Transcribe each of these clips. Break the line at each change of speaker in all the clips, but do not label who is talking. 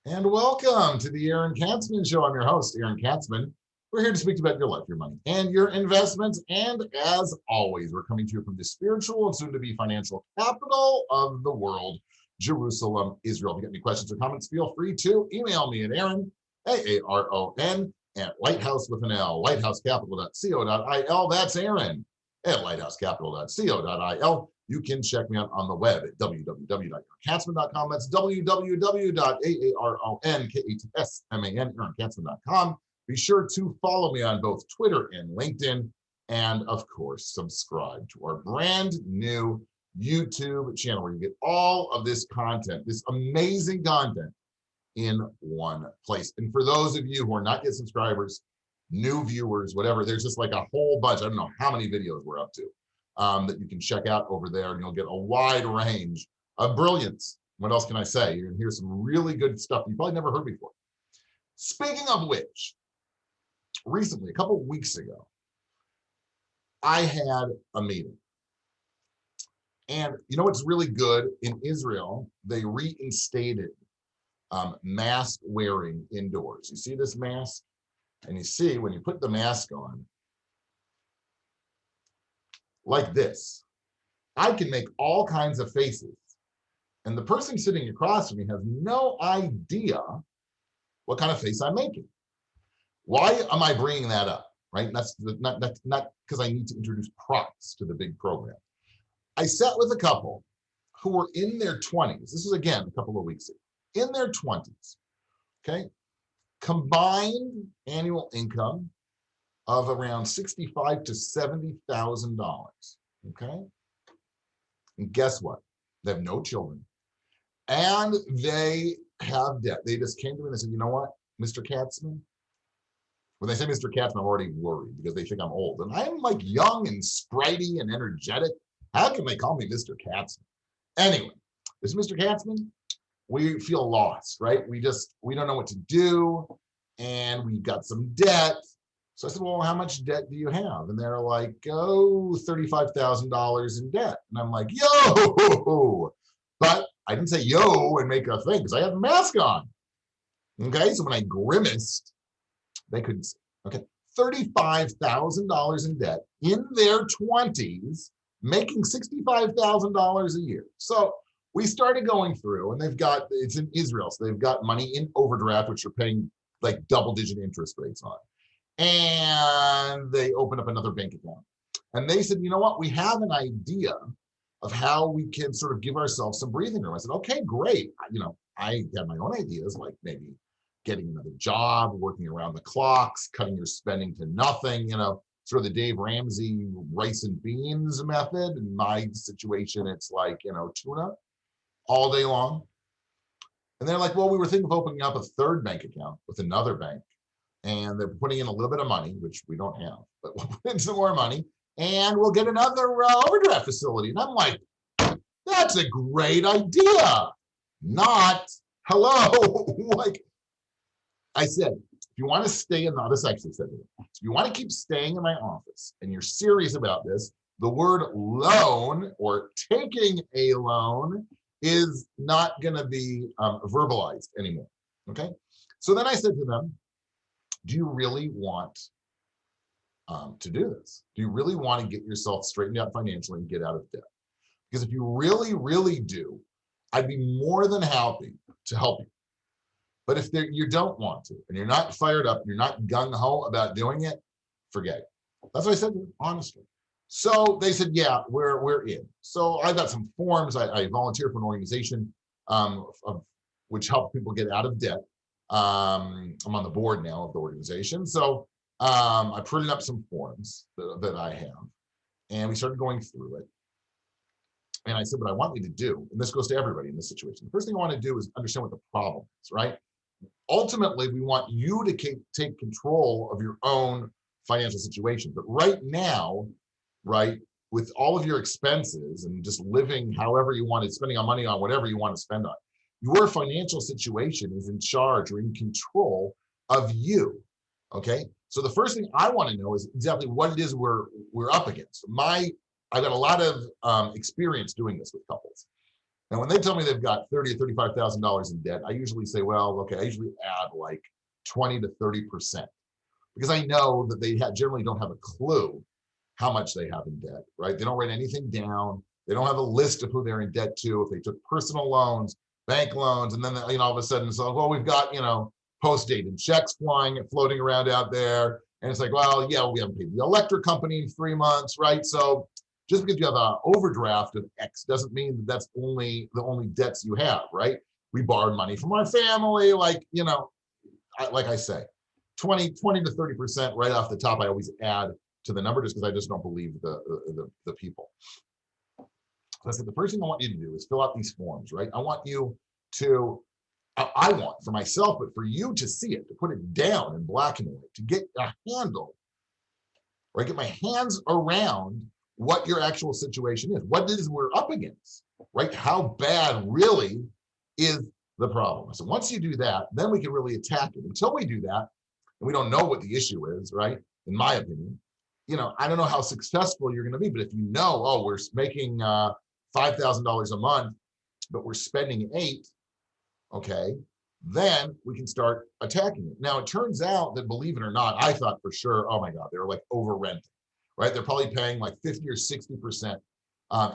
And welcome to the Aaron Katzman Show. I'm your host, Aaron Katzman. We're here to speak about your life, your money, and your investments. And as always, we're coming to you from the spiritual and soon-to-be financial capital of the world, Jerusalem, Israel. If you got any questions or comments, feel free to email me at Aaron, A-A-R-O-N, at lighthouse with an L, lighthousecapital.co.il. That's Aaron at lighthousecapital.co.il. You can check me out on the web at www.aaronkatzman.com. That's www.aaronkatzman, aaronkatzman.com. Be sure to follow me on both Twitter and LinkedIn. And of course, subscribe to our brand new YouTube channel where you get all of this content, this amazing content in one place. And for those of you who are not yet subscribers, new viewers, whatever, there's just like a whole bunch. I don't know how many videos we're up to. That you can check out over there, and you'll get a wide range of brilliance. What else can I say? You're gonna hear some really good stuff you probably never heard before. Speaking of which, recently, a couple of weeks ago, I had a meeting. And you know what's really good? In Israel, they reinstated mask wearing indoors. You see this mask? And you see when you put the mask on, like this, I can make all kinds of faces. And the person sitting across from me has no idea what kind of face I'm making. Why am I bringing that up, right? That's not because I need to introduce props to the big program. I sat with a couple who were in their 20s. This was, again, a couple of weeks ago. In their 20s, okay? Combined annual income of around $65,000 to $70,000, okay? And guess what? They have no children, and they have debt. They just came to me and they said, you know what, Mr. Katzman? When they say Mr. Katzman, I'm already worried because they think I'm old. And I'm like young and spritey and energetic. How can they call me Mr. Katzman? Anyway, this Mr. Katzman, we feel lost, right? We don't know what to do, and we got some debt. So I said, well, how much debt do you have? And they're like, oh, $35,000 in debt. And I'm like, yo, but I didn't say yo and make a thing because I had a mask on. Okay, so when I grimaced, they couldn't see. Okay, $35,000 in debt in their 20s, making $65,000 a year. So we started going through, and it's in Israel, so they've got money in overdraft, which are paying like double-digit interest rates on. And they opened up another bank account. And they said, you know what, we have an idea of how we can sort of give ourselves some breathing room. I said, okay, great. I had my own ideas, like maybe getting another job, working around the clocks, cutting your spending to nothing, sort of the Dave Ramsey rice and beans method. In my situation, it's like, tuna all day long. And they're like, well, we were thinking of opening up a third bank account with another bank. And they're putting in a little bit of money, which we don't have, but we'll put in some more money, and we'll get another overdraft facility. And I'm like, that's a great idea. Not, hello. Like I said, if you want to stay in the office, I actually said to them, if you want to keep staying in my office and you're serious about this, the word loan or taking a loan is not going to be verbalized anymore. Okay. So then I said to them, do you really want to do this? Do you really want to get yourself straightened out financially and get out of debt? Because if you really, really do, I'd be more than happy to help you. But if you don't want to, and you're not fired up, you're not gung-ho about doing it, forget it. That's what I said to them, honestly. So they said, yeah, we're in. So I got some forms. I volunteer for an organization which helps people get out of debt. I'm on the board now of the organization. So I printed up some forms that I have, and we started going through it. And I said, what I want you to do, and this goes to everybody in this situation, the first thing I want to do is understand what the problem is, right? Ultimately, we want you to take control of your own financial situation. But right now, right, with all of your expenses and just living however you want to, spending on money on whatever you want to spend on, your financial situation is in charge or in control of you, okay? So the first thing I want to know is exactly what it is we're up against. I've got a lot of experience doing this with couples. And when they tell me they've got $30,000 or $35,000 in debt, I usually say, well, okay, I usually add like 20 to 30% because I know that they generally don't have a clue how much they have in debt, right? They don't write anything down. They don't have a list of who they're in debt to. If they took personal loans, bank loans, and then all of a sudden, so well, we've got post-dated checks floating around out there, and it's like, well, yeah, we haven't paid the electric company in 3 months, right? So just because you have an overdraft of X doesn't mean that that's the only debts you have, right? We borrowed money from our family, like I say, 20 to 30% right off the top. I always add to the number just because I just don't believe the people. So I said, the first thing I want you to do is fill out these forms, right? I want for myself, but for you to see it, to put it down in black and white, to get a handle, right? Get my hands around what your actual situation is, what it is we're up against, right? How bad really is the problem? So once you do that, then we can really attack it. Until we do that, and we don't know what the issue is, right? In my opinion, I don't know how successful you're going to be, but if you know, oh, we're making $5,000 a month, but we're spending $8,000, okay, then we can start attacking it. Now, it turns out that, believe it or not, I thought for sure, oh my God, they were like over renting, right? They're probably paying like 50 or 60%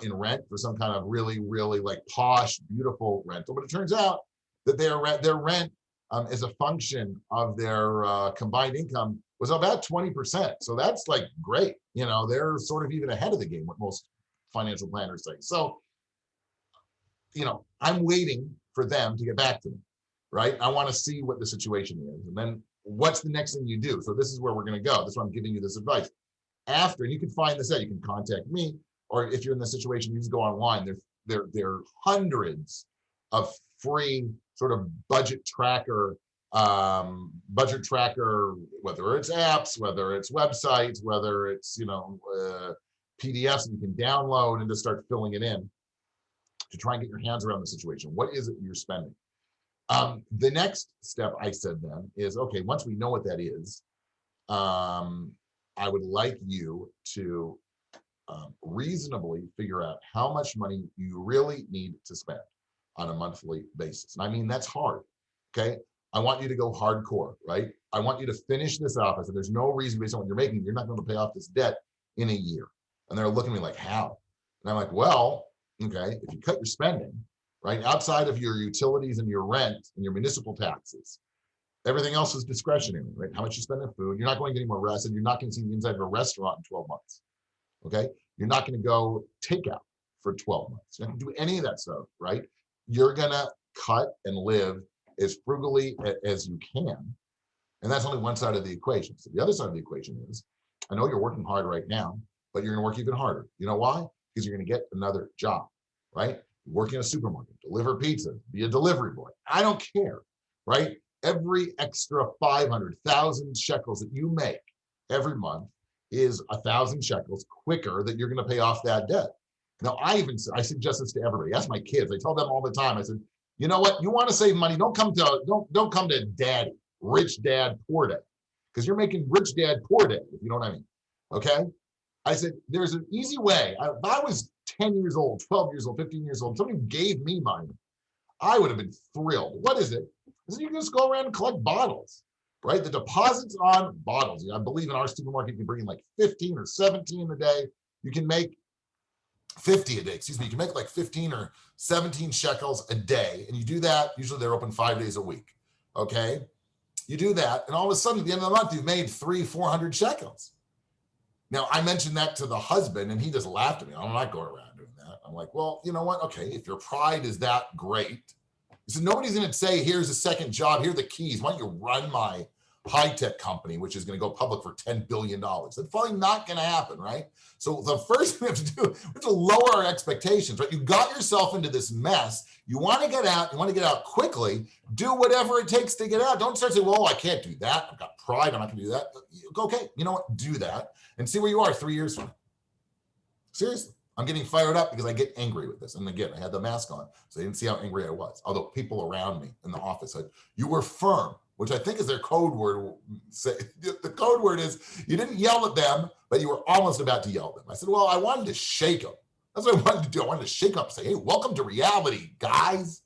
in rent for some kind of really, really like posh, beautiful rental. But it turns out that their rent as a function of their combined income was about 20%. So that's like great. They're sort of even ahead of the game, what most financial planners say. So, I'm waiting for them to get back to me, right? I want to see what the situation is. And then what's the next thing you do? So this is where we're going to go. That's why I'm giving you this advice. After, and you can find this out, you can contact me, or if you're in this situation, you just go online. There are hundreds of free sort of budget tracker, whether it's apps, whether it's websites, whether it's, PDFs that you can download and just start filling it in to try and get your hands around the situation. What is it you're spending? The next step I said then is, okay, once we know what that is, I would like you to reasonably figure out how much money you really need to spend on a monthly basis. And I mean, that's hard, okay? I want you to go hardcore, right? I want you to finish this off. I said, there's no reason based on what you're making, you're not going to pay off this debt in a year. And they're looking at me like, how? And I'm like, well, okay, if you cut your spending, right, outside of your utilities and your rent and your municipal taxes, everything else is discretionary, right? How much you spend on food, you're not going to get any more rest, and you're not going to see the inside of a restaurant in 12 months, okay? You're not going to go takeout for 12 months. You're not going to do any of that stuff, right? You're going to cut and live as frugally as you can. And that's only one side of the equation. So the other side of the equation is, I know you're working hard right now, but you're going to work even harder. You know why? Because you're going to get another job, right? Work in a supermarket, deliver pizza, be a delivery boy. I don't care, right? Every extra 500,000 shekels that you make every month is 1,000 shekels quicker that you're going to pay off that debt. Now, I suggest this to everybody. Ask my kids. I tell them all the time. I said, you know what? You want to save money? Don't come to daddy, rich dad, poor dad, because you're making rich dad, poor dad, if you know what I mean. Okay? I said, there's an easy way. If I was 10 years old, 12 years old, 15 years old, somebody gave me money, I would have been thrilled. What is it? I said, you can just go around and collect bottles, right? The deposits on bottles. I believe in our supermarket, you can bring in like 15 or 17 a day. You can make 50 a day, excuse me. You can make like 15 or 17 shekels a day. And you do that, usually they're open 5 days a week, okay? You do that, and all of a sudden at the end of the month, you've made 300-400 shekels. Now, I mentioned that to the husband, and he just laughed at me. I'm not going around doing that. I'm like, well, you know what? Okay, if your pride is that great, he said, nobody's going to say, here's a second job, here are the keys. Why don't you run my high-tech company, which is going to go public for $10 billion? That's probably not going to happen, right? So the first thing we have to do, we have to lower our expectations, right? You got yourself into this mess. You want to get out. You want to get out quickly. Do whatever it takes to get out. Don't start saying, well, I can't do that. I've got pride. I'm not going to do that. Okay, you know what? Do that and see where you are 3 years from now. Seriously. I'm getting fired up because I get angry with this. And again, I had the mask on, so they didn't see how angry I was. Although people around me in the office said, you were firm, which I think is their code word. The code word is you didn't yell at them, but you were almost about to yell at them. I said, well, I wanted to shake them. That's what I wanted to do. I wanted to shake up and say, hey, welcome to reality, guys.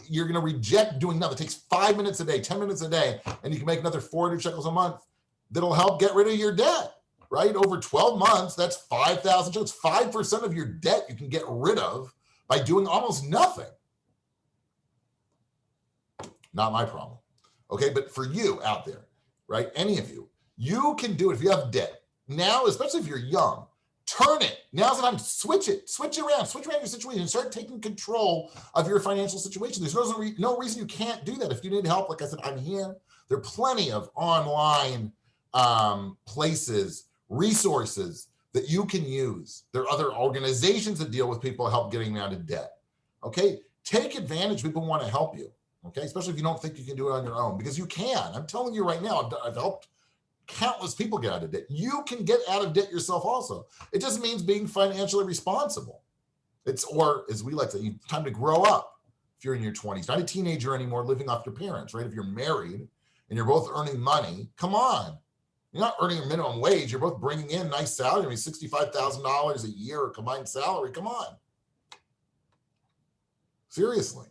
You're going to reject doing nothing. It takes 5 minutes a day, 10 minutes a day, and you can make another 400 shekels a month. That'll help get rid of your debt, right? Over 12 months, that's 5,000 shekels. 5% of your debt you can get rid of by doing almost nothing. Not my problem. Okay, but for you out there, right? Any of you, you can do it if you have debt. Now, especially if you're young, turn it. Now's the time to switch it. Switch around your situation and start taking control of your financial situation. There's no reason you can't do that. If you need help, like I said, I'm here. There are plenty of online places, resources that you can use. There are other organizations that deal with people help getting out of debt. Okay, take advantage. People want to help you. Okay, especially if you don't think you can do it on your own, because you can. I'm telling you right now, I've helped countless people get out of debt. You can get out of debt yourself also. It just means being financially responsible. Or as we like to say, time to grow up if you're in your 20s. Not a teenager anymore living off your parents, right? If you're married and you're both earning money, come on. You're not earning a minimum wage. You're both bringing in nice salary. I mean, $65,000 a year combined salary. Come on. Seriously.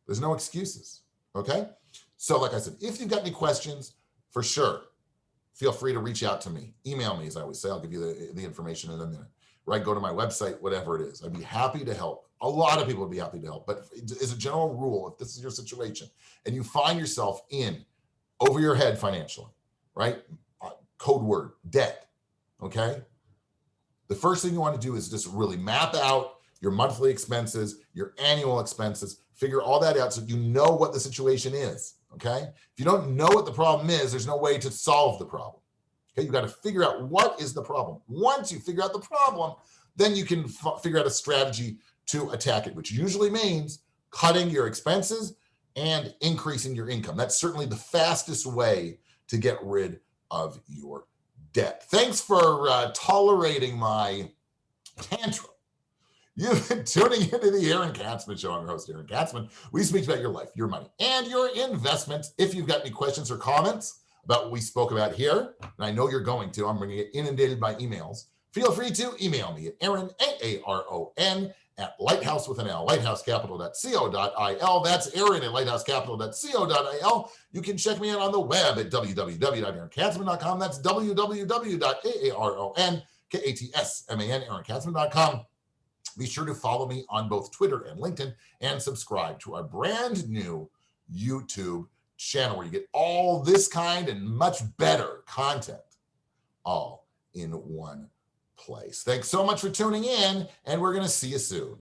There's no excuses, okay? So like I said, if you've got any questions, for sure, feel free to reach out to me. Email me, as I always say. I'll give you the information in a minute, right? Go to my website, whatever it is. I'd be happy to help. A lot of people would be happy to help. But as a general rule, if this is your situation and you find yourself in over your head financially, right? Code word, debt, okay? The first thing you want to do is just really map out your monthly expenses, your annual expenses, figure all that out so you know what the situation is, okay? If you don't know what the problem is, there's no way to solve the problem, okay? You got to figure out what is the problem. Once you figure out the problem, then you can figure out a strategy to attack it, which usually means cutting your expenses and increasing your income. That's certainly the fastest way to get rid of your debt. Thanks for tolerating my tantrum. You've been tuning into the Aaron Katzman Show. I'm your host, Aaron Katzman. We speak about your life, your money, and your investments. If you've got any questions or comments about what we spoke about here, and I know you're going to, I'm going to get inundated by emails, feel free to email me at Aaron, Aaron, at lighthouse with an L, lighthousecapital.co.il. That's Aaron at lighthousecapital.co.il. You can check me out on the web at www.aaronkatzman.com. That's www.aaronkatzman, aaronkatzman.com. Be sure to follow me on both Twitter and LinkedIn and subscribe to our brand new YouTube channel where you get all this kind and much better content all in one place. Thanks so much for tuning in, and we're going to see you soon.